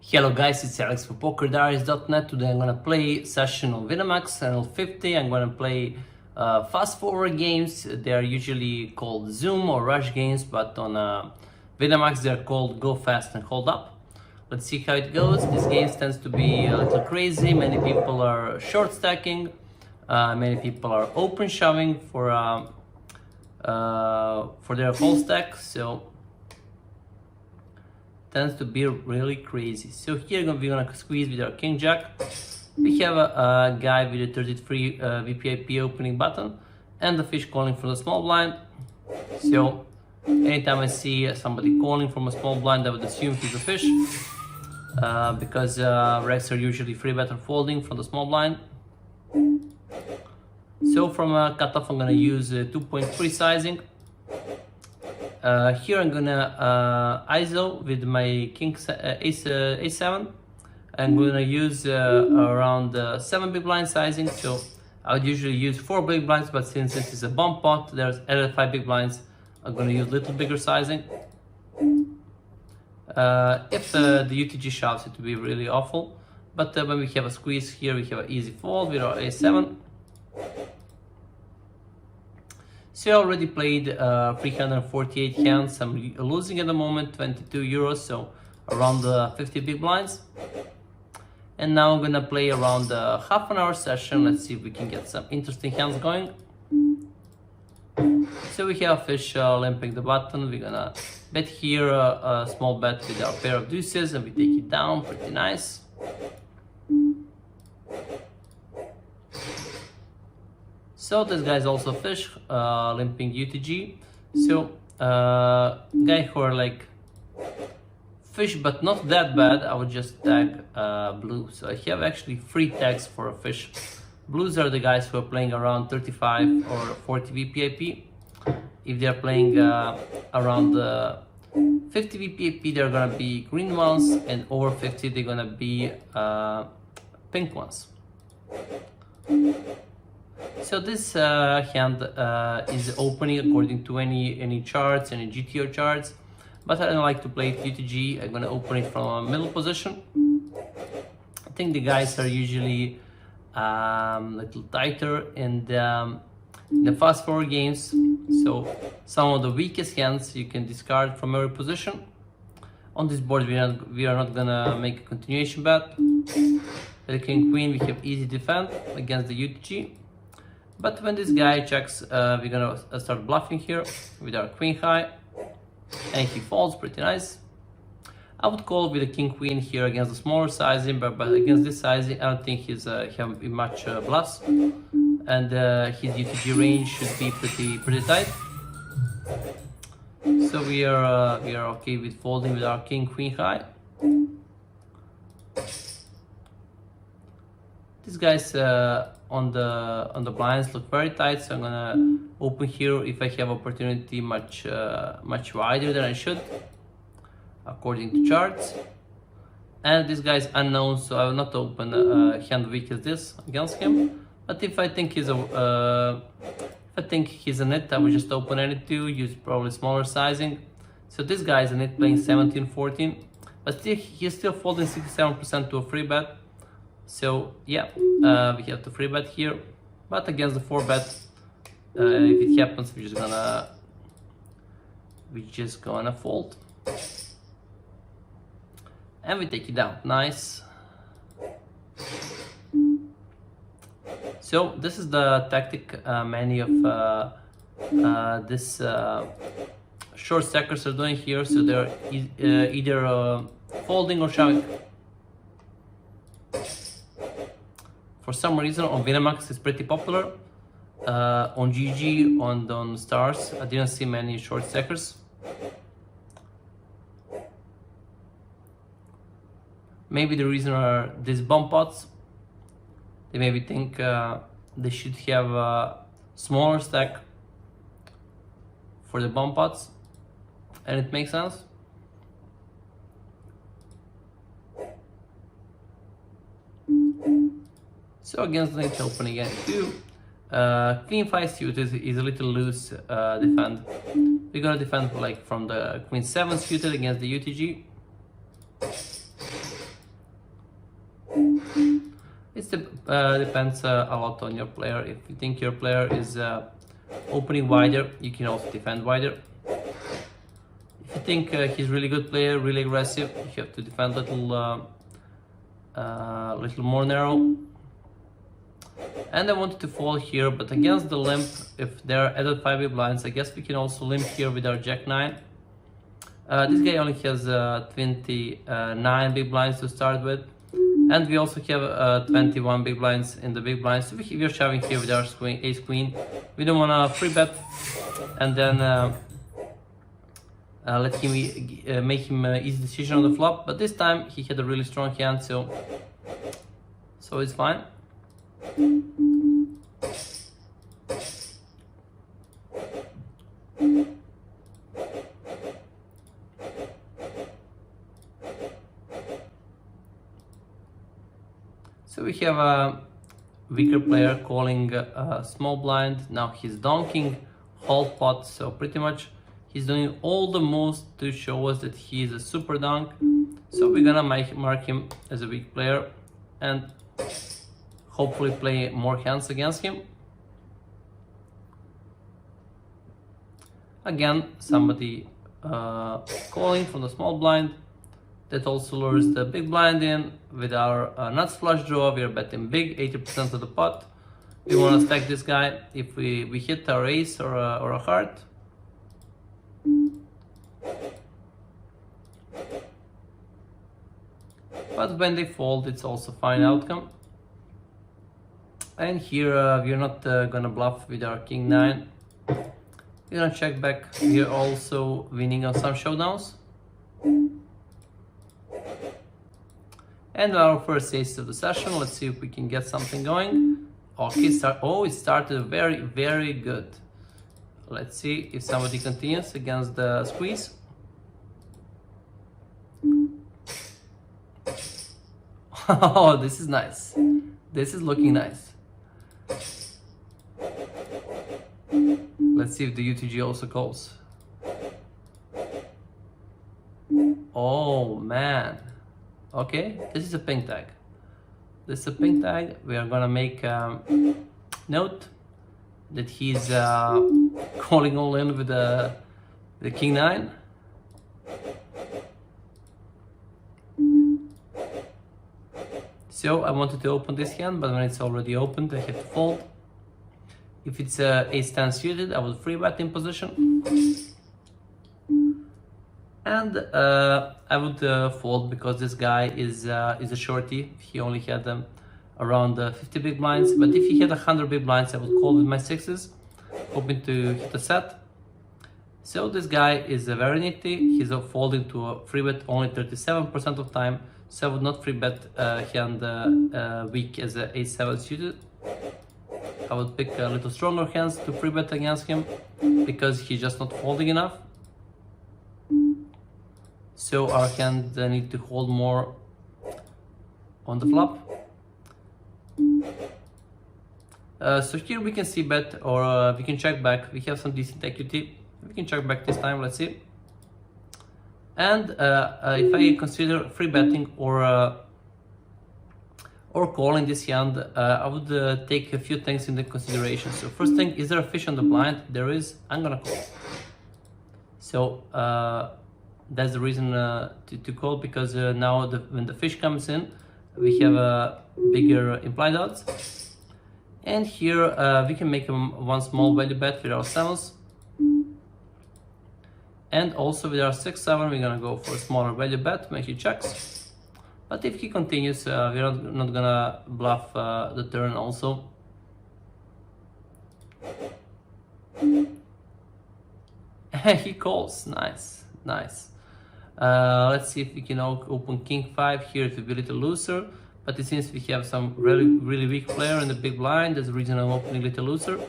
Hello guys, it's Alex for Pokerstars.net. Today I'm gonna play session on WInamax Nl50. I'm gonna play fast forward games. They are usually called Zoom or Rush games, but on WInamax they're called Go Fast and Hold Up. Let's see how it goes. This game tends to be a little crazy. Many people are short stacking. Many people are open shoving for their full stack. So tends to be really crazy. So here we're gonna squeeze with our king jack. We have a guy with a 33 VPIP opening button and the fish calling from the small blind. So anytime I see somebody calling from a small blind, I would assume he's a fish because Rex are usually free bet or folding from the small blind. So from a cutoff I'm gonna use 2.3 sizing. Here I'm gonna ISO with my king a7. I'm gonna use around 7 big blind sizing. So I would usually use 4 big blinds, but since this is a bump pot, there's added 5 big blinds. I'm gonna use little bigger sizing. If the UTG shoves, it would be really awful. But when we have a squeeze here, we have an easy fold with our a7. So I already played 348 hands. I'm losing at the moment 22 euros, so around 50 big blinds. And now I'm gonna play around a half an hour session. Let's see if we can get some interesting hands going. So we have fish limping the button. We're gonna bet here a small bet with our pair of deuces and we take it down, pretty nice. So this guy's also fish, limping UTG. So guy who are like fish but not that bad, I would just tag blue. So I have actually 3 tags for a fish. Blues are the guys who are playing around 35 or 40 VPIP. If they're playing around 50 VPIP, they're gonna be green ones, and over 50 they're gonna be pink ones. So this hand is opening according to any charts, any GTO charts, but I don't like to play it UTG. I'm gonna open it from a middle position. I think the guys are usually a little tighter in the fast forward games. So some of the weakest hands you can discard from every position. On this board we are not gonna make a continuation bet. With the king queen we have easy defend against the UTG. But when this guy checks, we're gonna start bluffing here with our queen high, and he folds, pretty nice. I would call with the king queen here against the smaller sizing, but against this sizing, I don't think he's have much bluffs, and his UTG range should be pretty tight. So we are okay with folding with our king queen high. These guys on the blinds look very tight, so I'm gonna open here if I have opportunity much wider than I should, according to charts. And this guy is unknown, so I will not open a hand weak as this against him. But if I think he's a nit, I will just open any two, use probably smaller sizing. So this guy is a nit playing 17-14, but still he's still folding 67% to a free bet. So yeah, we have to free bet here, but against the 4 bet, if it happens, we're just gonna fold, and we take it down. Nice. So this is the tactic many of this short stackers are doing here. So they're either folding or shoving. For some reason on WInamax it's pretty popular. On GG, on Stars, I didn't see many short stackers. Maybe the reason are these bump pots. They maybe think they should have a smaller stack for the bump pots, and it makes sense. So against the net open again too. Queen 5 suited is a little loose defend. We're gonna defend like from the queen 7 suited against the UTG. It depends a lot on your player. If you think your player is opening wider, you can also defend wider. If you think he's really good player, really aggressive, you have to defend little more narrow. And I wanted to fold here, but against the limp, if there are added 5 big blinds, I guess we can also limp here with our Jack 9. This guy only has 29 big blinds to start with, and we also have 21 big blinds in the big blinds. So we're shoving here with our ace queen. We don't want to free bet, and then let him make him easy decision on the flop. But this time he had a really strong hand, so it's fine. So we have a weaker player calling a small blind. Now he's donking whole pot, so pretty much he's doing all the moves to show us that he is a super donk. So we're gonna mark him as a weak player and hopefully play more hands against him. Again, somebody calling from the small blind. That also lures the big blind in. With our nuts flush draw, we are betting big, 80% of the pot. We want to stack this guy if we hit our ace or a heart. But when they fold, it's also fine outcome. And here we're not gonna bluff with our king 9. We're gonna check back. We're also winning on some showdowns. And our first ace of the session. Let's see if we can get something going. Okay, it started very, very good. Let's see if somebody continues against the squeeze. Oh, this is nice. This is looking nice. Let's see if the UTG also calls. Oh man. Okay, this is a pink tag. This is a pink tag. We are gonna make note that he's calling all in with the king 9. So I wanted to open this hand, but when it's already opened, I have to fold. If it's ace 10 suited, I would free bet in position. And I would fold because this guy is a shorty. He only had around 50 big blinds, but if he had 100 big blinds, I would call with my sixes, hoping to hit a set. So this guy is very nifty. He's folding to a free bet only 37% of time, so I would not free bet hand weak as a ace 7 suited. I would pick a little stronger hands to free bet against him because he's just not folding enough. So our hand need to hold more on the flop. So here we can see bet or we can check back. We have some decent equity. We can check back this time, let's see. And if I consider free betting or calling this hand, I would take a few things into consideration. So first thing, is there a fish on the blind? There is. I'm gonna call. So that's the reason to call, because now when the fish comes in, we have a bigger implied odds. And here we can make one small value bet with our sevens. And also with our 6-7, we're gonna go for a smaller value bet, make he checks. But if he continues, we're not gonna bluff the turn also. He calls, nice, nice. Let's see if we can open king 5 here. It will be a little looser, but it seems we have some really weak player in the big blind. That's the reason I'm opening a little looser.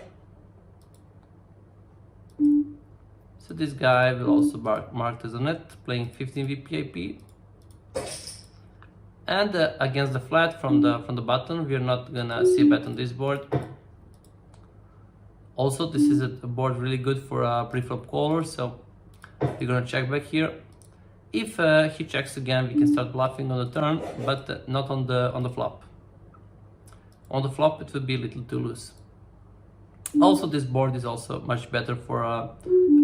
So this guy will also marked as a net, playing 15 VPIP. And against the flat from the button, we're not gonna see bet on this board. Also, this is a board really good for a pre-flop caller, so we're gonna check back here. If he checks again, we can start bluffing on the turn, but not on the flop. On the flop, it would be a little too loose. Also, this board is also much better for a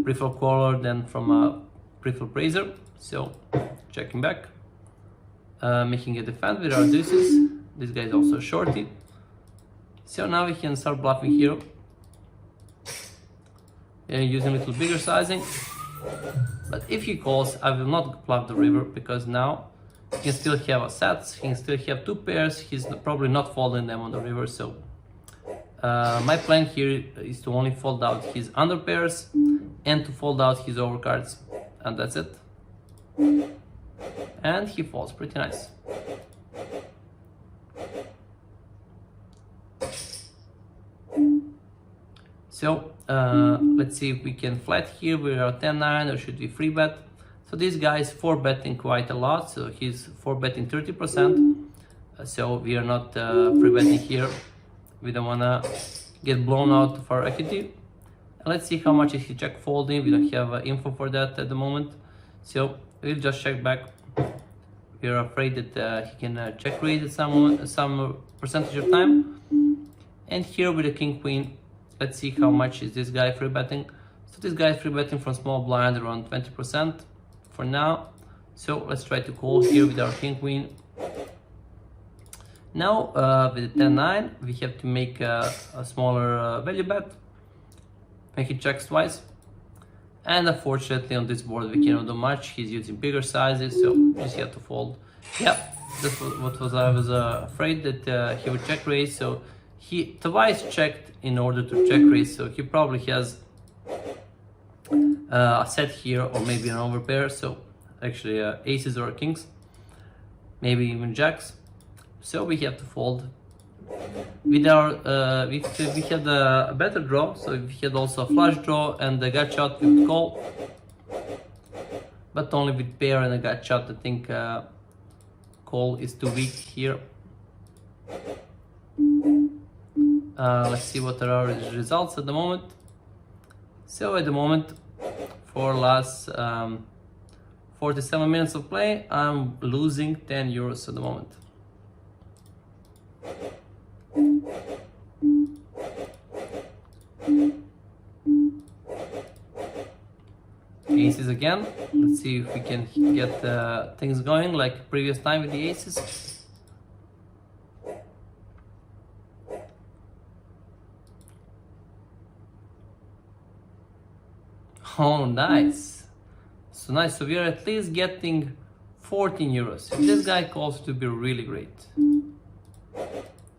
pre-flop caller than from a pre-flop raiser. So, checking back, making a defend with our deuces. This guy is also shorty. So now we can start bluffing here, using a little bigger sizing. But if he calls, I will not bluff the river, because now he can still have a sets, he can still have 2 pairs, he's probably not folding them on the river. So my plan here is to only fold out his under pairs and to fold out his overcards, and that's it. And he falls pretty nice. So let's see if we can flat here with our 10-9, or should we free bet. So this guy is 4-betting quite a lot, so he's 4-betting 30%. So we are not free betting here. We don't wanna get blown out of our equity. And let's see how much is he check folding. We don't have info for that at the moment, so we'll just check back. We are afraid that he can check raise at some percentage of time. And here with the king queen, let's see how much is this guy free betting. So this guy is free betting from small blind around 20% for now. So let's try to call here with our king queen. Now with the 10-9, we have to make a smaller value bet. Make it checks twice. And unfortunately on this board we cannot do much. He's using bigger sizes, so we just have to fold. Yeah, that's what I was afraid that he would check raise. So he twice checked in order to check raise, so he probably has a set here, or maybe an overpair. So actually aces or kings, maybe even jacks. So we have to fold. With our we had a better draw, so we had also a flush draw and a gut shot with call, but only with pair and a gut shot. I think call is too weak here. Let's see what are our results at the moment. So at the moment, for last 47 minutes of play, I'm losing 10 euros at the moment. Aces again. Let's see if we can get things going like previous time with the aces. Oh, nice. So nice. So we are at least getting 14 euros. If this guy calls, it would be really great.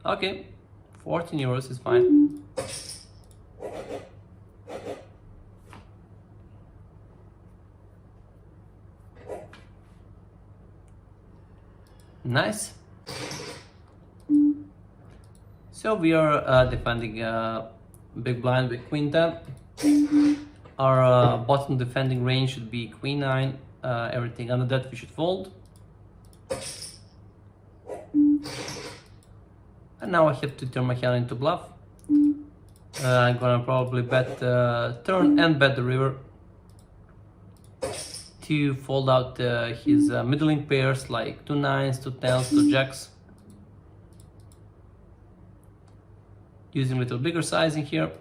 Okay, 14 euros is fine. Nice. So we are defending big blind with queen 10. Our bottom defending range should be queen 9. Everything under that we should fold. And now I have to turn my hand into bluff. I'm gonna probably bet turn and bet the river to fold out his middling pairs like 2 9s, 2 10s, 2 jacks. Using a little bigger sizing here.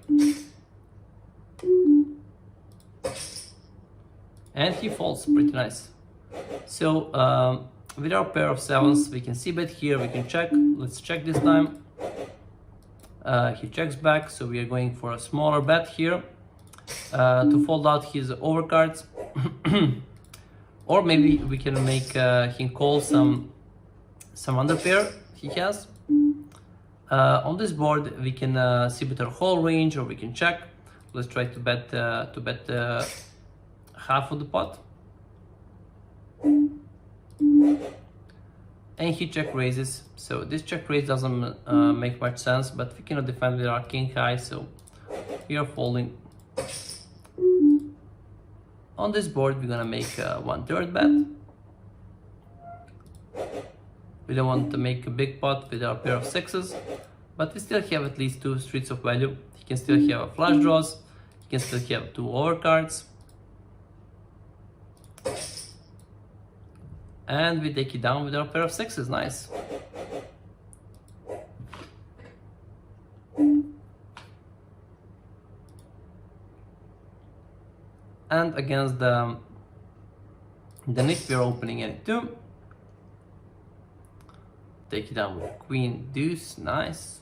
And he folds pretty nice. So with our pair of 7s, we can see bet here, we can check. Let's check this time. He checks back, so we are going for a smaller bet here to fold out his overcards. Or maybe we can make him call some under pair he has. On this board we can see bet our whole range, or we can check. Let's try to bet half of the pot. And he check raises, so this check raise doesn't make much sense, but we cannot defend with our king high, so we are folding. On this board we're gonna make 1/3 bet. We don't want to make a big pot with our pair of 6s, but we still have at least 2 streets of value. He can still have a flush draws, he can still have 2 overcards. And we take it down with our pair of 6s, nice. And against the nit, we're opening N2. Take it down with queen deuce, nice.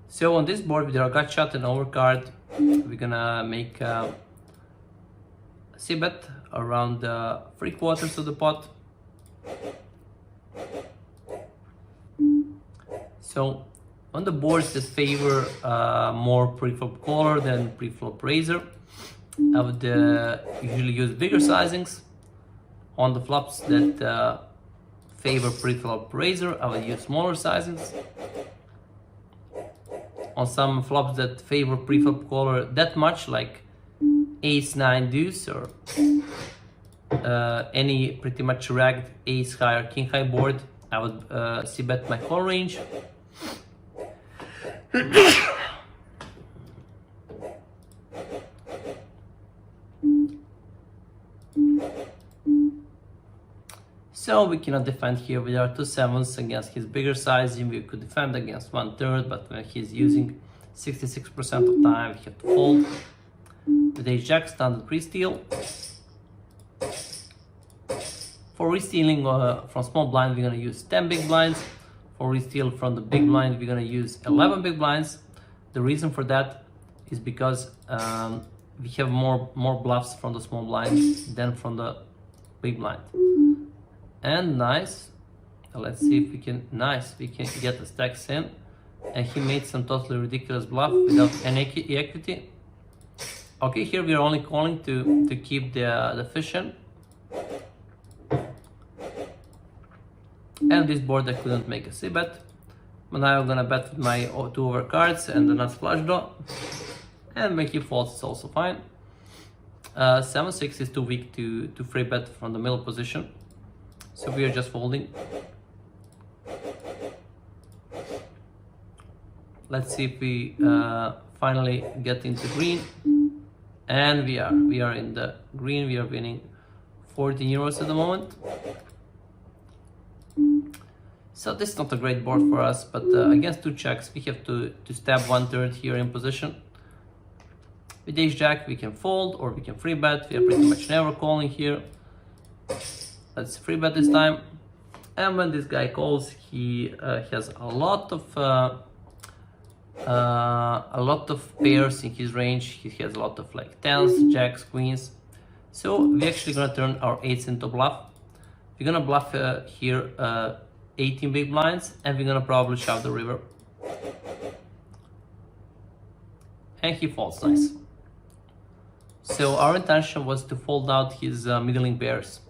So on this board with our gut shot and overcard, we're gonna make a c-bet around 3/4 of the pot. So on the boards that favor more pre-flop caller than pre-flop raiser, I would usually use bigger sizings. On the flops that favor pre-flop raiser, I would use smaller sizings. On some flops that favor pre-flop caller that much, like ace 9 deuce or any pretty much ragged ace high or king high board, I would c-bet my call range. So we cannot defend here with our 2 sevens against his bigger sizing. We could defend against 1/3, but when he's using 66% of time, we have to fold. With ace jack, standard pre-steal. For re-stealing from small blind, we're gonna use 10 big blinds. For re-steal from the big blind, we're gonna use 11 big blinds. The reason for that is because we have more bluffs from the small blind than from the big blind. And nice, let's see if we can, nice, we can get the stacks in. And he made some totally ridiculous bluff without any equity. Okay, here we are only calling to keep the fish in. And this board I couldn't make a c-bet. But now I'm gonna bet with my 2 over cards and the nuts flush draw. And when he folds, it's also fine. 7-6 is too weak to free bet from the middle position. So we are just folding. Let's see if we finally get into green. And we are in the green. We are winning 14 euros at the moment. So this is not a great board for us, but against 2 checks, we have to stab 1/3 here in position. With ace jack, we can fold or we can free bet. We are pretty much never calling here. Let's free bet this time. And when this guy calls, he has a lot of pairs in his range. He has a lot of like 10s, jacks, queens. So we're actually gonna turn our 8s into bluff. We're gonna bluff here 18 big blinds, and we're gonna probably shove the river. And he folds, nice. So our intention was to fold out his middling pairs.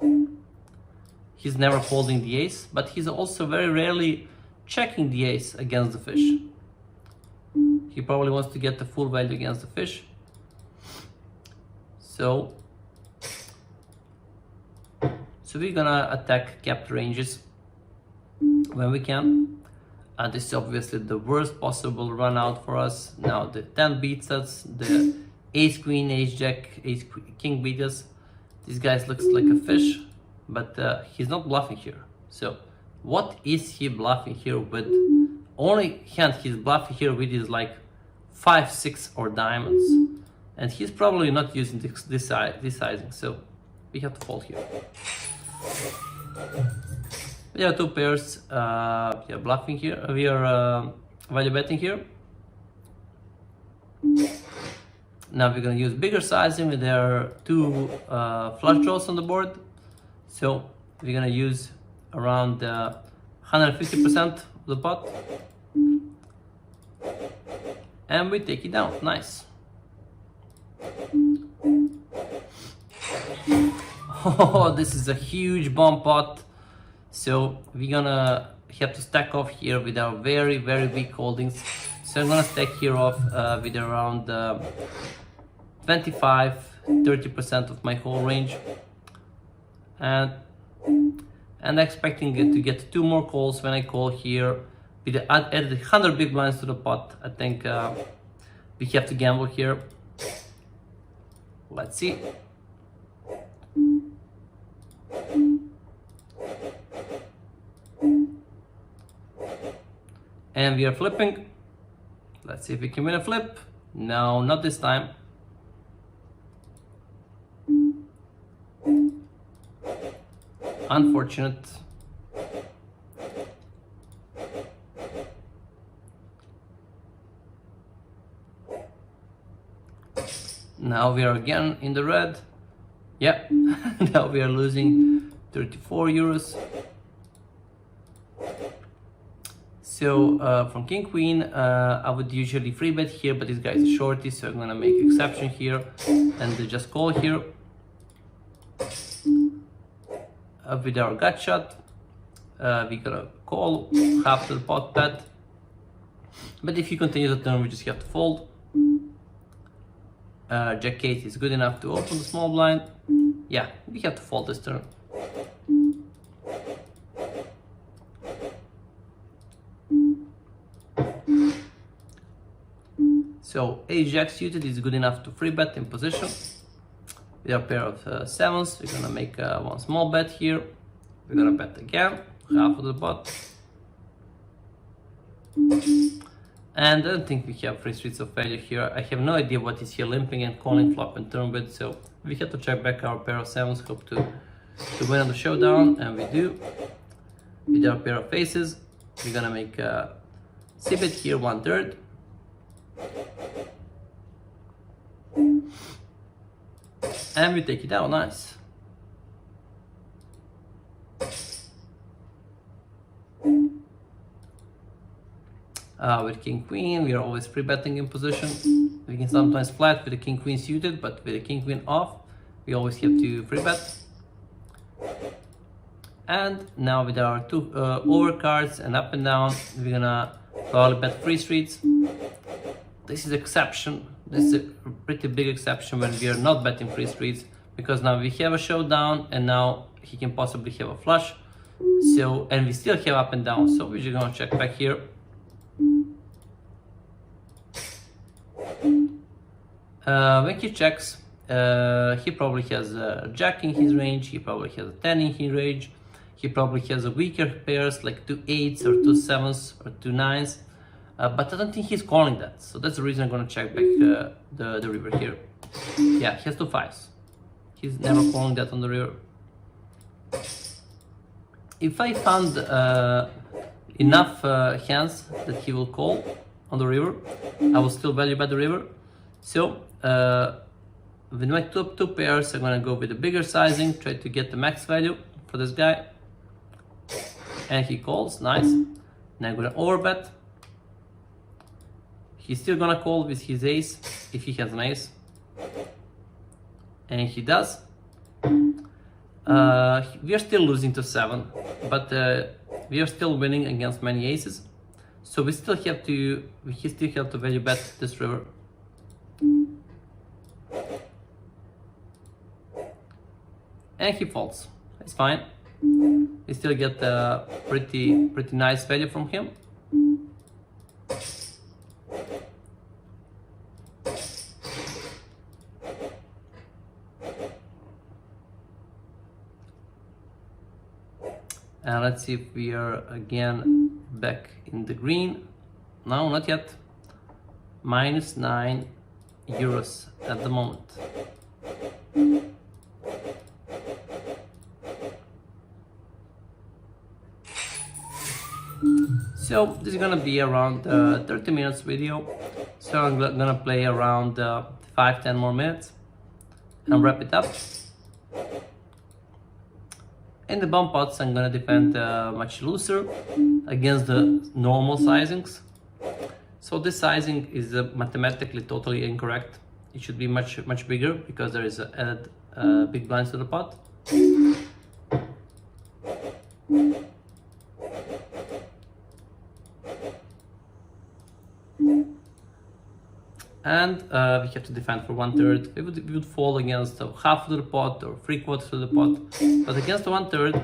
He's never folding the ace, but he's also very rarely checking the ace against the fish. He probably wants to get the full value against the fish. So we're gonna attack capped ranges when we can. This is obviously the worst possible run out for us. Now the 10 beats us, the ace queen, ace jack, ace king beat us. This guy looks like a fish, but he's not bluffing here. So what is he bluffing here with? Only hand he's bluffing here with is like 5, 6 or diamonds, and he's probably not using this sizing. So we have to fold here. We have 2 pairs. We are bluffing here. We are value betting here. Now we're gonna use bigger sizing. There are 2 flush draws on the board, so we're gonna use around 150% of the pot, and we take it down. Nice. Oh, this is a huge bomb pot. So we're gonna have to stack off here with our very, very weak holdings. So I'm gonna stack here off with around 25-30% of my whole range, and expecting it to get 2 more calls when I call here. With added 100 big blinds to the pot, I think we have to gamble here. Let's see. And we are flipping. Let's see if we can win a flip. No, not this time. Unfortunate. Now we are again in the red. Yeah, now we are losing 34 euros. So from King Queen, I would usually free bet here, but this guy is a shorty, so I'm gonna make exception here and just call here. With our gut shot, we're gonna call half to the pot bet. But if you continue the turn, we just have to fold. Jack 8 is good enough to open the small blind. Yeah, we have to fold this turn. So Ace Jack suited is good enough to free bet in position. With our pair of sevens, we're gonna make one small bet here. We're gonna bet again, half of the pot. And I don't think we have free streets of failure here. I have no idea what is here limping and calling flop and turn bet, so we have to check back our pair of sevens, hope to win on the showdown, and we do. With our pair of aces, we're gonna make a c-bet here, 1/3. And we take it out, nice. With King Queen, we are always free betting in position. We can sometimes flat with the King Queen suited, but with the King Queen off, we always have to free bet. And now with our two overcards and up and down, we're gonna probably bet free streets. This is exception. This is a pretty big exception when we are not betting free streets, because now we have a showdown and now he can possibly have a flush. So, and we still have up and down, so we're just gonna check back here. When he checks, he probably has a jack in his range, he probably has a 10 in his range, he probably has a weaker pairs like 2 8s or 2 7s or 2 9s, but I don't think he's calling that, so that's the reason I'm gonna check back the river here. Yeah, he has 2 5s. He's never calling that on the river. If I found enough hands that he will call on the river, I will still value bet the river. So with my top 2 pairs, I'm gonna go with the bigger sizing, try to get the max value for this guy. And he calls, nice. Now I'm gonna overbet. He's still gonna call with his ace, if he has an ace. And he does. We are still losing to 7, but we are still winning against many aces. So we still have to value bet this river. And he folds. It's fine. We still get a pretty nice value from him. And let's see if we are again back in the green. No, not yet. Minus 9 euros at the moment. So this is gonna be around 30 minutes video. So I'm gonna play around 5-10 more minutes and wrap it up. In the bump pots, I'm gonna defend much looser against the normal sizings. So this sizing is mathematically totally incorrect. It should be much bigger because there is added big blinds to the pot. And we have to defend for 1/3. We would fall against half of the pot or 3/4 of the pot, but against the 1/3,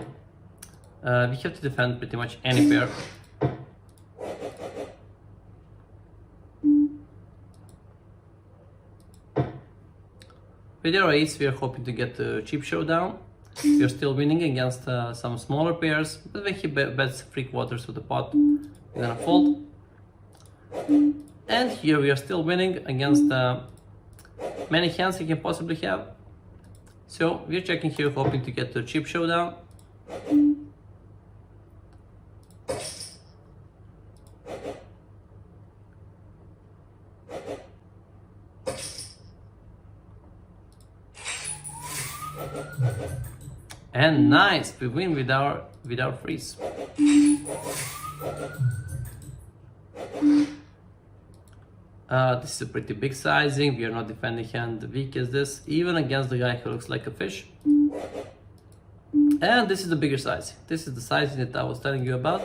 we have to defend pretty much any pair. With our ace, we are hoping to get a cheap showdown, We're still winning against some smaller pairs, but when he bets 3/4 of the pot, we're gonna fold. And here we are still winning against many hands he can possibly have. So we're checking here, hoping to get to a chip showdown. And nice, we win with our freeze. This is a pretty big sizing. We are not defending hand weak as this, even against the guy who looks like a fish. And this is the bigger sizing. This is the sizing that I was telling you about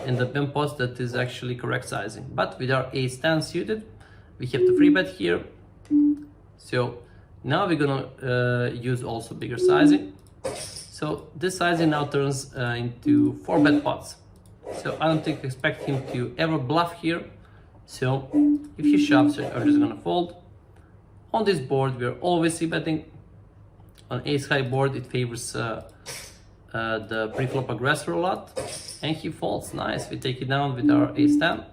in the BIM post. That is actually correct sizing. But with our ace-10 suited, we have the free bet here. So now we're gonna use also bigger sizing. So this sizing now turns into 4-bet pots. So I don't expect him to ever bluff here. So if he shoves, I'm just gonna fold. On this board, we're always c-betting. On ace-high board, it favors the pre-flop aggressor a lot. And he folds, nice. We take it down with our ace-10.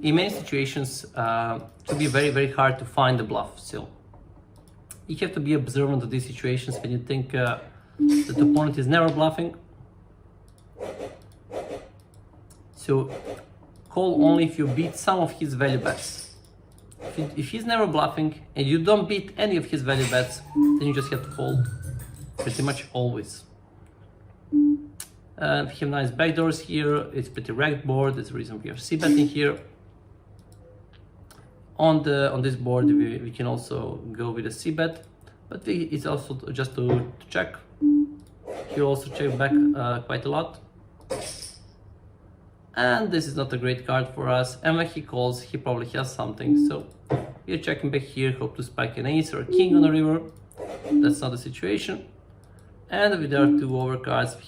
In many situations, it can be very, very hard to find the bluff. So you have to be observant of these situations when you think that the opponent is never bluffing. So call only if you beat some of his value bets. If he's never bluffing and you don't beat any of his value bets, then you just have to fold pretty much always. We have nice backdoors here. It's pretty ragged board. That's the reason we are c-betting here. On this board, we can also go with a c-bet, but it's also just to check. He also check back quite a lot. And this is not a great card for us. And when he calls, he probably has something. So we're checking back here, hope to spike an ace or a king on the river. That's not the situation. And with our 2 overcards, we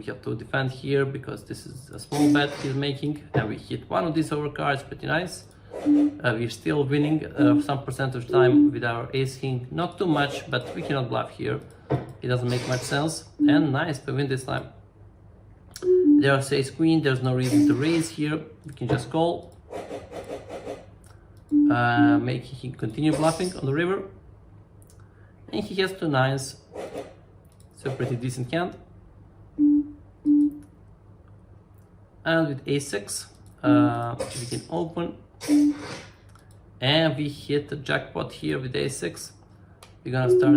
have to defend here because this is a small bet he's making. And we hit one of these overcards, pretty nice. We're still winning some percentage time with our ace king. Not too much, but we cannot bluff here. It doesn't make much sense. And nice, we win this time. There's ace queen, there's no reason to raise here. We can just call. Making him continue bluffing on the river. And he has 2 9s. So pretty decent hand. And with a6, we can open. And we hit the jackpot here with a6. We're gonna start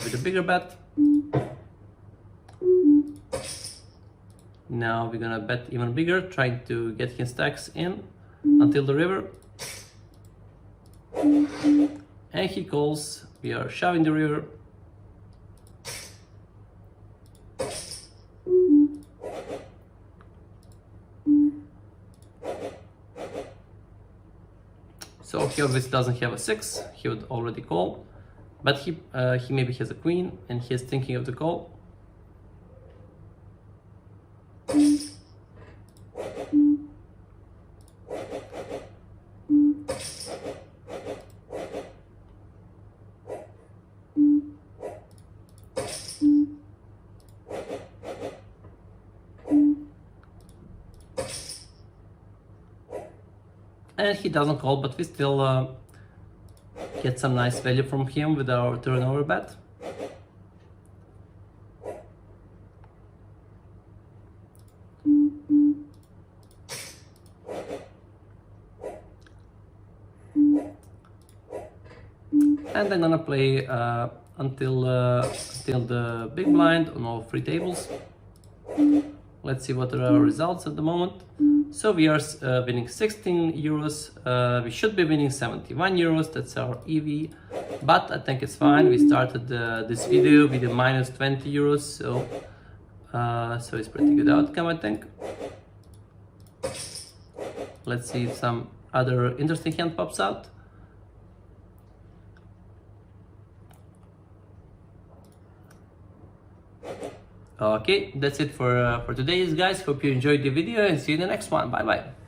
with a bigger bet. Now we're gonna bet even bigger, trying to get his stacks in until the river. And he calls. We are shoving the river. So he obviously doesn't have a 6, he would already call, but he maybe has a queen and he's thinking of the call. And he doesn't call, but we still get some nice value from him with our turnover bet. And I'm gonna play until the big blind on all 3 tables. Let's see what are our results at the moment. So we are winning 16 euros. We should be winning 71 euros. That's our EV. But I think it's fine. We started this video with a minus 20 euros. So it's pretty good outcome, I think. Let's see if some other interesting hand pops out. Okay, that's it for today, guys. Hope you enjoyed the video and see you in the next one. Bye bye.